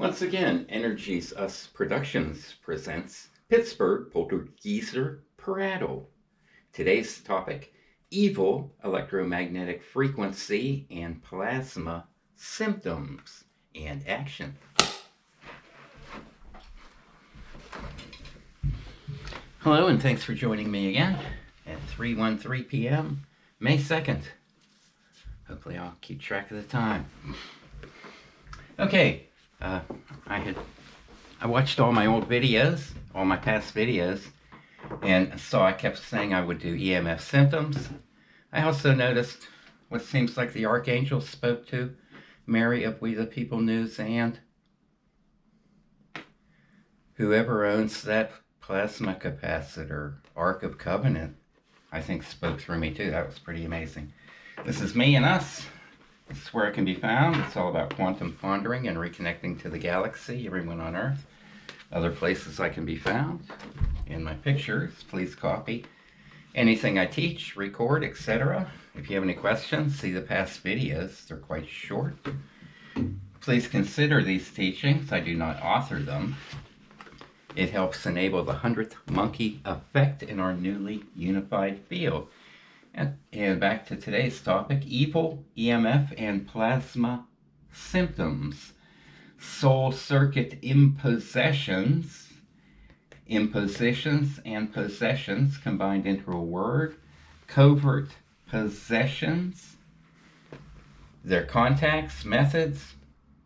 Once again, Energies Us Productions presents Pittsburgh Poltergeiser Parado. Today's topic, evil electromagnetic frequency and plasma symptoms and action. Hello and thanks for joining me again at 3:13 p.m. May 2nd. Hopefully I'll keep track of the time. Okay, I watched all my old videos, all my past videos, and so I kept saying I would do EMF symptoms. I also noticed what seems like the Archangel spoke to Mary of We the People News, and whoever owns that plasma capacitor, Ark of Covenant, I think spoke through me too. That was pretty amazing. This is me and us. This is where it can be found. It's all about quantum pondering and reconnecting to the galaxy, everyone on Earth. Other places I can be found in my pictures. Please copy anything I teach, record, etc. If you have any questions, see the past videos. They're quite short. Please consider these teachings. I do not author them. It helps enable the 100th monkey effect in our newly unified field. And back to today's topic, evil, EMF, and plasma symptoms. Soul circuit impositions and possessions combined into a word. Covert possessions. Their contacts, methods,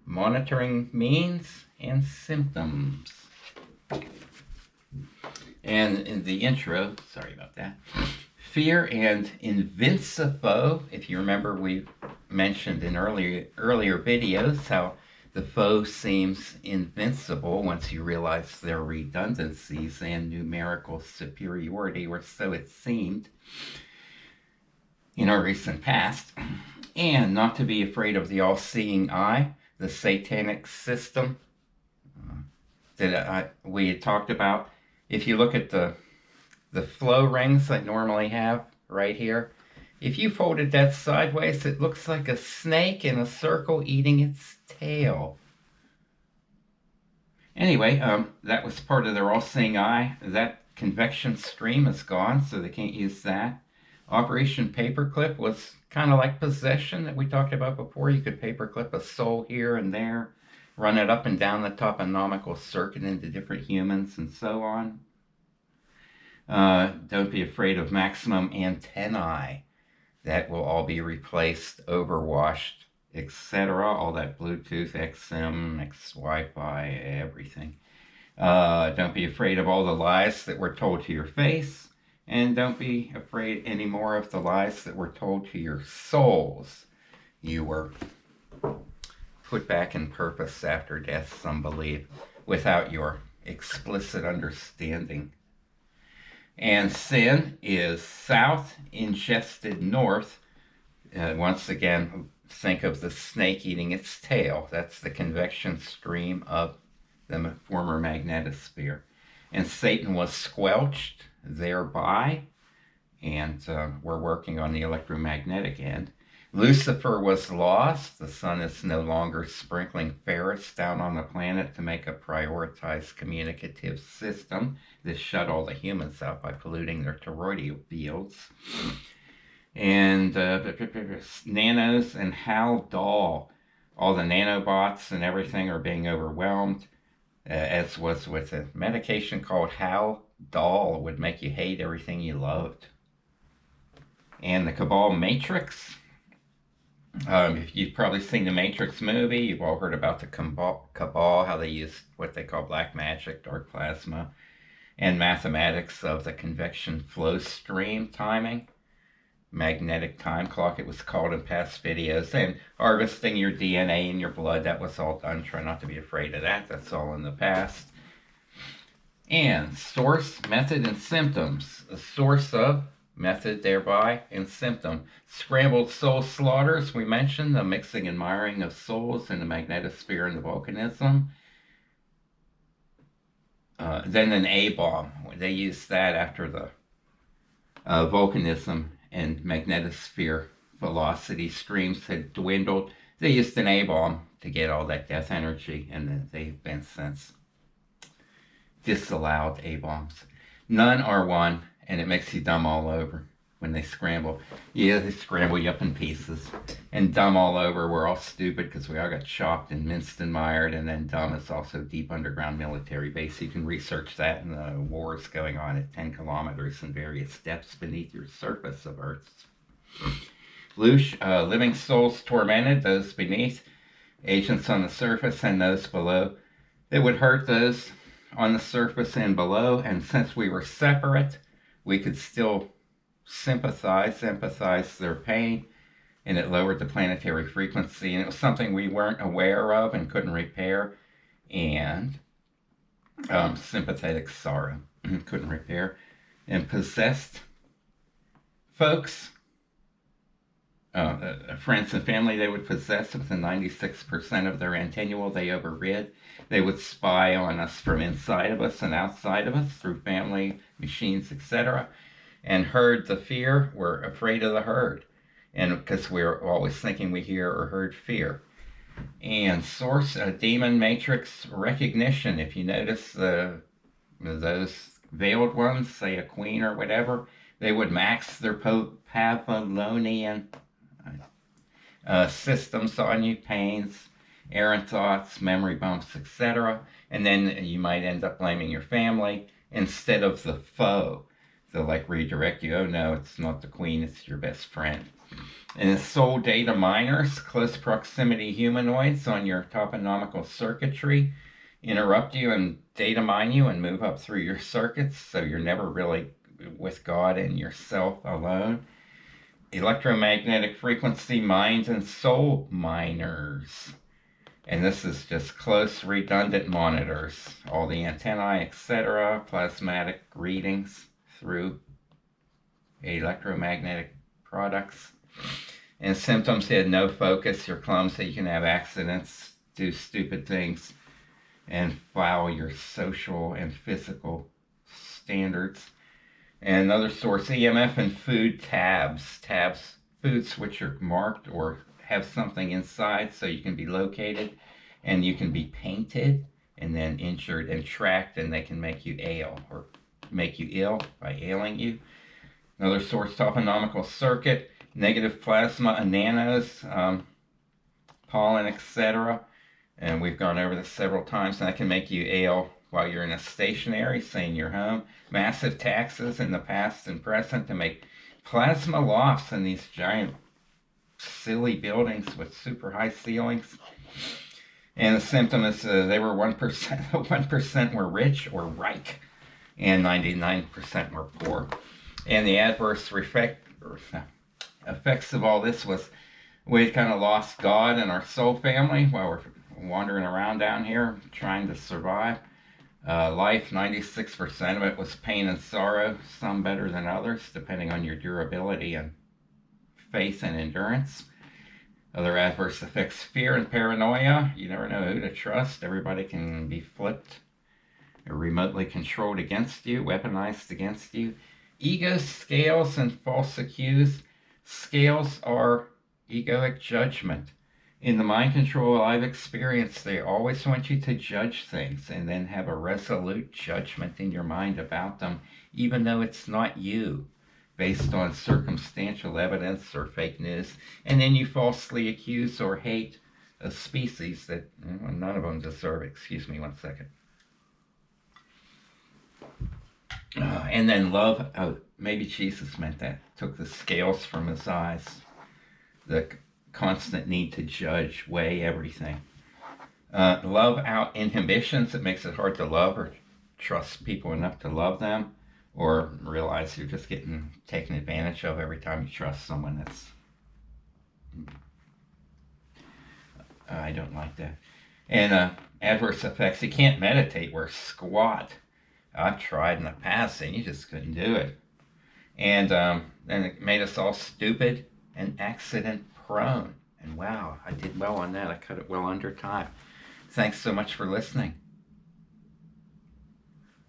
monitoring means, and symptoms. And in the intro, sorry about that. Fear and invincible. If you remember, we mentioned in earlier videos how the foe seems invincible once you realize their redundancies and numerical superiority, or so it seemed in our recent past. And not to be afraid of the all-seeing eye, the satanic system that we had talked about. If you look at the flow rings I normally have right here, if you folded that sideways, it looks like a snake in a circle eating its tail. Anyway, that was part of their all-seeing eye. That convection stream is gone, so they can't use that. Operation Paperclip was kind of like possession that we talked about before. You could paperclip a soul here and there, run it up and down the toponomical circuit into different humans and so on. Don't be afraid of maximum antennae. That will all be replaced, overwashed, etc. All that Bluetooth, XM, Wi-Fi, everything. Don't be afraid of all the lies that were told to your face. And don't be afraid anymore of the lies that were told to your souls. You were put back in purpose after death, some believe, without your explicit understanding. And sin is south ingested north. Once again, think of the snake eating its tail. That's the convection stream of the former magnetosphere. And Satan was squelched thereby. And we're working on the electromagnetic end. Lucifer was lost. The sun is no longer sprinkling ferrets down on the planet to make a prioritized communicative system that shut all the humans out by polluting their toroidal fields. And nanos and Hal-Dal, all the nanobots and everything are being overwhelmed, as was with a medication called Hal-Dal, would make you hate everything you loved. And the Cabal Matrix. If you've probably seen the Matrix movie, you've all heard about the Cabal, how they use what they call black magic, dark plasma, and mathematics of the convection flow stream timing. Magnetic time clock, it was called in past videos. And harvesting your DNA in your blood, that was all done. Try not to be afraid of that. That's all in the past. And source, method, and symptoms. The source of, method thereby, and symptom. Scrambled soul slaughters, we mentioned, the mixing and miring of souls in the magnetosphere and the volcanism. Then an A-bomb. They used that after the volcanism and magnetosphere velocity streams had dwindled. They used an A-bomb to get all that death energy, and they've been since disallowed A-bombs. None are one, and it makes you dumb all over when they scramble. Yeah, they scramble you up in pieces. And dumb all over, we're all stupid because we all got chopped and minced and mired, and then dumb is also deep underground military base. You can research that in the wars going on at 10 kilometers in various depths beneath your surface of Earth. Living souls tormented, those beneath, agents on the surface and those below. It would hurt those on the surface and below, and since we were separate, we could still empathize their pain, and it lowered the planetary frequency, and it was something we weren't aware of and couldn't repair, and sympathetic sorrow couldn't repair, and possessed folks, friends and family, they would possess within 96% of their antennual they overrid. They would spy on us from inside of us and outside of us through family, machines, etc. And herd the fear, we're afraid of the herd. And because we're always thinking we hear or heard fear. And source, demon matrix recognition. If you notice those veiled ones, say a queen or whatever, they would max their Pavlovian systems on you, pains, errant thoughts, memory bumps, etc. And then you might end up blaming your family instead of the foe. They'll like redirect you. Oh no, it's not the queen, it's your best friend. And the soul data miners, close proximity humanoids on your toponomical circuitry, interrupt you and data mine you and move up through your circuits, so you're never really with God and yourself alone. Electromagnetic frequency minds and soul miners. And this is just close redundant monitors. All the antennae, etc., plasmatic readings through electromagnetic products. And symptoms: you had no focus, you're clumsy, you can have accidents, do stupid things, and foul your social and physical standards. And another source, EMF and food tabs. Foods which are marked or have something inside so you can be located, and you can be painted and then injured and tracked, and they can make you ill by ailing you. Another source, toponomical circuit, negative plasma, nanos, pollen, etc. And we've gone over this several times, and that can make you ill while you're in a stationary, say in your home. Massive taxes in the past and present to make plasma lofts in these giant, silly buildings with super high ceilings. And the symptom is they were 1%. 1% were rich or reich, and 99% were poor. And the adverse effects of all this was we kind of lost God and our soul family while we're wandering around down here trying to survive. Life, 96% of it was pain and sorrow, some better than others, depending on your durability and faith and endurance. Other adverse effects, fear and paranoia. You never know who to trust. Everybody can be flipped or remotely controlled against you, weaponized against you. Ego, scales, and false accuse. Scales are egoic judgment. In the mind control I've experienced, they always want you to judge things and then have a resolute judgment in your mind about them, even though it's not you, based on circumstantial evidence or fake news. And then you falsely accuse or hate a species that none of them deserve. Excuse me one second. And then love, maybe Jesus meant that, took the scales from his eyes. The constant need to judge, weigh everything. Love out inhibitions. It makes it hard to love or trust people enough to love them, or realize you're just getting taken advantage of every time you trust someone. I don't like that. And adverse effects. You can't meditate. We're squat. I've tried in the past and you just couldn't do it. And it made us all stupid and accident prone. And wow, I did well on that. I cut it well under time. Thanks so much for listening.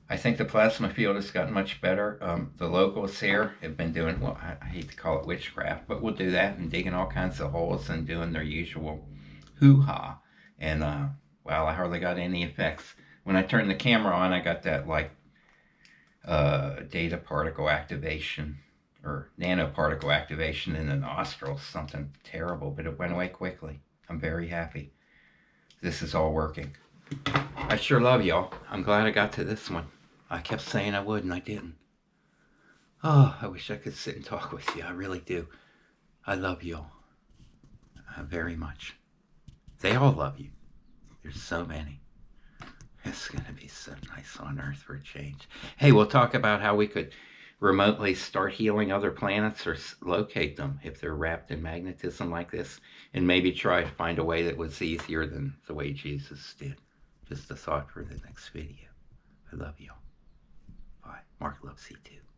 I think the plasma field has gotten much better. The locals here have been doing, well, I hate to call it witchcraft, but we'll do that and digging all kinds of holes and doing their usual hoo-ha. And, well, I hardly got any effects. When I turned the camera on, I got that, like, data particle activation or nanoparticle activation in the nostrils, something terrible, but it went away quickly. I'm very happy. This is all working. I sure love y'all. I'm glad I got to this one. I kept saying I would and I didn't. Oh, I wish I could sit and talk with you. I really do. I love y'all very much. They all love you. There's so many. It's going to be so nice on Earth for a change. Hey, we'll talk about how we could remotely start healing other planets or locate them if they're wrapped in magnetism like this, and maybe try to find a way that was easier than the way Jesus did. Just a thought for the next video. I love you all. Bye. Mark loves you too.